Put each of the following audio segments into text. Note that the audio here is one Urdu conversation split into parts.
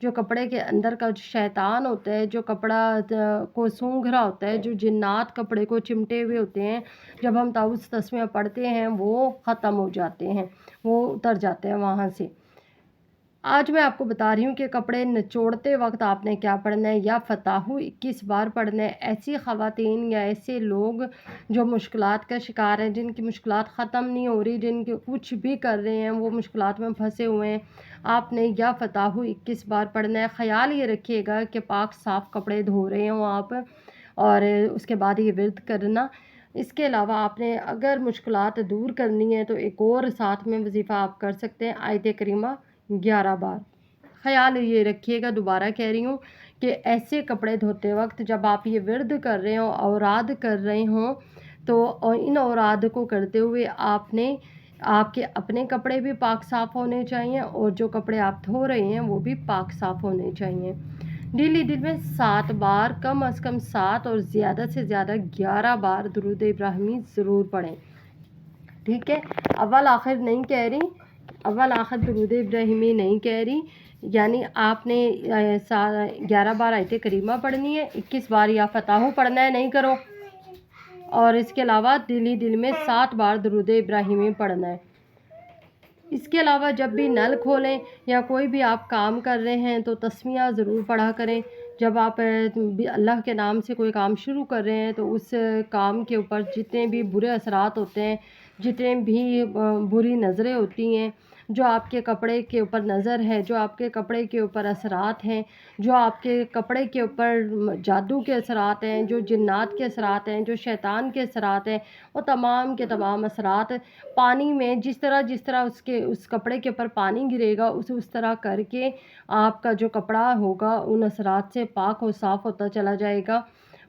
جو کپڑے کے اندر کا جو شیطان ہوتا ہے، جو کپڑا کو سونگھ رہا ہوتا ہے، جو جنات کپڑے کو چمٹے ہوئے ہوتے ہیں، جب ہم تعوذ تسمیہ پڑھتے ہیں وہ ختم ہو جاتے ہیں، وہ اتر جاتے ہیں وہاں سے۔ آج میں آپ کو بتا رہی ہوں کہ کپڑے نچوڑتے وقت آپ نے کیا پڑھنا ہے، یا فتح 21 بار پڑھنا ہے۔ ایسی خواتین یا ایسے لوگ جو مشکلات کا شکار ہیں، جن کی مشکلات ختم نہیں ہو رہی، جن کے کچھ بھی کر رہے ہیں وہ مشکلات میں پھنسے ہوئے ہیں، آپ نے یا فتح 21 بار پڑھنا ہے۔ خیال یہ رکھیے گا کہ پاک صاف کپڑے دھو رہے ہوں آپ، اور اس کے بعد یہ ورد کرنا۔ اس کے علاوہ آپ نے اگر مشکلات دور کرنی ہے تو ایک اور ساتھ میں وظیفہ آپ کر سکتے ہیں، آیت کریمہ 11 بار۔ خیال یہ رکھیے گا، دوبارہ کہہ رہی ہوں کہ ایسے کپڑے دھوتے وقت جب آپ یہ ورد کر رہے ہوں، اوراد کر رہے ہوں، تو ان اوراد کو کرتے ہوئے آپ کے اپنے کپڑے بھی پاک صاف ہونے چاہیے، اور جو کپڑے آپ دھو رہے ہیں وہ بھی پاک صاف ہونے چاہیے۔ ڈیلی دن میں 7 بار، کم از کم 7 اور زیادہ سے زیادہ 11 بار درود ابراہیمی ضرور پڑھیں، ٹھیک ہے؟ اول آخر نہیں کہہ رہی، اول آخر درود ابراہیمی نہیں کہہ رہی، یعنی آپ نے 11 بار آیت کریمہ پڑھنی ہے، 21 بار یا فتح پڑھنا ہے، نہیں کرو، اور اس کے علاوہ دل میں 7 بار درود ابراہیمی پڑھنا ہے۔ اس کے علاوہ جب بھی نل کھولیں یا کوئی بھی آپ کام کر رہے ہیں تو تسمیہ ضرور پڑھا کریں۔ جب آپ اللہ کے نام سے کوئی کام شروع کر رہے ہیں تو اس کام کے اوپر جتنے بھی برے اثرات ہوتے ہیں، جتنے بھی بری نظریں ہوتی ہیں، جو آپ کے کپڑے کے اوپر نظر ہے، جو آپ کے کپڑے کے اوپر اثرات ہیں، جو آپ کے کپڑے کے اوپر جادو کے اثرات ہیں، جو جنات کے اثرات ہیں، جو شیطان کے اثرات ہیں، وہ تمام کے تمام اثرات پانی میں جس طرح اس کپڑے کے اوپر پانی گرے گا، اس طرح کر کے آپ کا جو کپڑا ہوگا ان اثرات سے پاک و صاف ہوتا چلا جائے گا۔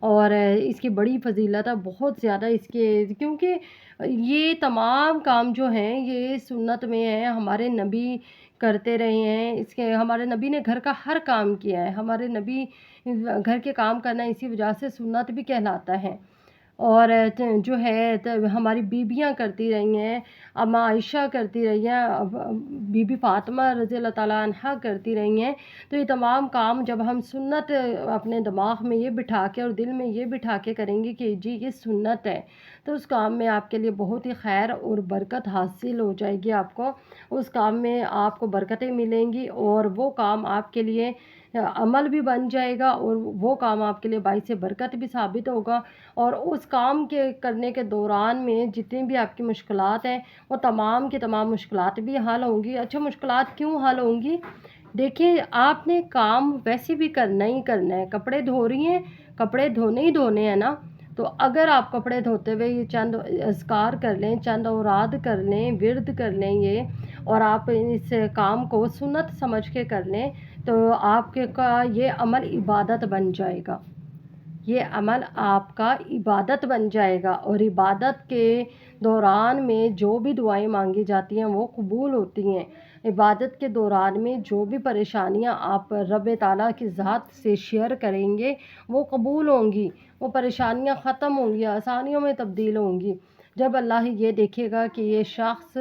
اور اس کی بڑی فضیلت ہے، بہت زیادہ اس کے، کیونکہ یہ تمام کام جو ہیں یہ سنت میں ہیں، ہمارے نبی کرتے رہے ہیں، اس کے ہمارے نبی نے گھر کا ہر کام کیا ہے، ہمارے نبی گھر کے کام کرنا اسی وجہ سے سنت بھی کہلاتا ہے۔ اور جو ہے ہماری بیبیاں کرتی رہی ہیں، اما عائشہ کرتی رہی ہیں، بی بی فاطمہ رضی اللہ تعالیٰ عنہا کرتی رہی ہیں۔ تو یہ تمام کام جب ہم سنت اپنے دماغ میں یہ بٹھا کے اور دل میں یہ بٹھا کے کریں گے کہ جی یہ سنت ہے، تو اس کام میں آپ کے لیے بہت ہی خیر اور برکت حاصل ہو جائے گی۔ آپ کو اس کام میں آپ کو برکتیں ملیں گی، اور وہ کام آپ کے لیے عمل بھی بن جائے گا، اور وہ کام آپ کے لیے باعث برکت بھی ثابت ہوگا۔ اور اس کام کے کرنے کے دوران میں جتنی بھی آپ کی مشکلات ہیں وہ تمام کی تمام مشکلات بھی حل ہوں گی۔ اچھا، مشکلات کیوں حل ہوں گی؟ دیکھیں، آپ نے کام ویسے بھی کرنا ہی کرنا ہے، کپڑے دھو رہی ہیں، کپڑے دھونے ہی دھونے ہیں نا، تو اگر آپ کپڑے دھوتے ہوئے یہ چند اذکار کر لیں، چند اوراد کر لیں، ورد کر لیں یہ، اور آپ اس کام کو سنت سمجھ کے کر لیں، تو آپ کے کا یہ عمل عبادت بن جائے گا، یہ عمل آپ کا عبادت بن جائے گا، اور عبادت کے دوران میں جو بھی دعائیں مانگی جاتی ہیں وہ قبول ہوتی ہیں۔ عبادت کے دوران میں جو بھی پریشانیاں آپ رب تعالیٰ کی ذات سے شیئر کریں گے وہ قبول ہوں گی، وہ پریشانیاں ختم ہوں گی، آسانیوں میں تبدیل ہوں گی۔ جب اللہ یہ دیکھے گا کہ یہ شخص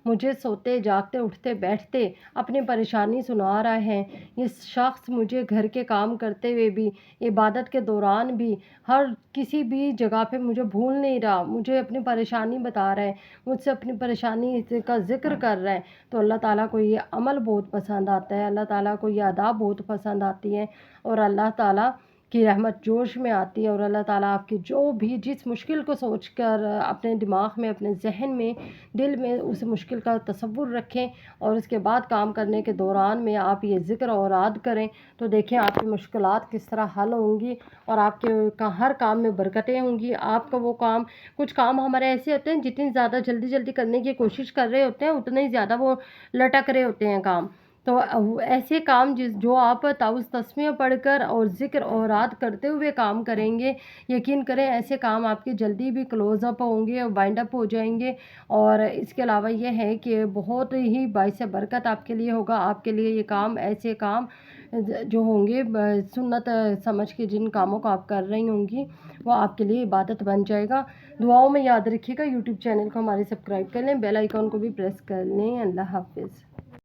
مجھے سوتے جاگتے اٹھتے بیٹھتے اپنی پریشانی سنا رہا ہے، یہ شخص مجھے گھر کے کام کرتے ہوئے بھی، عبادت کے دوران بھی، ہر کسی بھی جگہ پہ مجھے بھول نہیں رہا، مجھے اپنی پریشانی بتا رہا ہے، مجھ سے اپنی پریشانی کا ذکر کر رہا ہے، تو اللہ تعالیٰ کو یہ عمل بہت پسند آتا ہے، اللہ تعالیٰ کو یہ ادا بہت پسند آتی ہے، اور اللہ تعالیٰ کی رحمت جوش میں آتی ہے، اور اللہ تعالیٰ آپ کی جو بھی جس مشکل کو سوچ کر اپنے دماغ میں، اپنے ذہن میں، دل میں اس مشکل کا تصور رکھیں، اور اس کے بعد کام کرنے کے دوران میں آپ یہ ذکر اوراد کریں، تو دیکھیں آپ کی مشکلات کس طرح حل ہوں گی، اور آپ کے ہر کام میں برکتیں ہوں گی۔ آپ کا وہ کام، کچھ کام ہمارے ایسے ہوتے ہیں جتنی زیادہ جلدی جلدی کرنے کی کوشش کر رہے ہوتے ہیں اتنے ہی زیادہ وہ لٹک رہے ہوتے ہیں کام، تو ایسے کام جو آپ تعوذ تسمیہ پڑھ کر اور ذکر اوراد کرتے ہوئے کام کریں گے، یقین کریں ایسے کام آپ کی جلدی بھی کلوز اپ ہوں گے اور بائنڈ اپ ہو جائیں گے۔ اور اس کے علاوہ یہ ہے کہ بہت ہی باعث برکت آپ کے لیے ہوگا، آپ کے لیے یہ کام، ایسے کام جو ہوں گے سنت سمجھ کے جن کاموں کو آپ کر رہی ہوں گی وہ آپ کے لیے عبادت بن جائے گا۔ دعاؤں میں یاد رکھیے گا، یوٹیوب چینل کو ہمارے سبسکرائب کر لیں، بیل آئیکن کو بھی پریس کر لیں۔ اللہ حافظ۔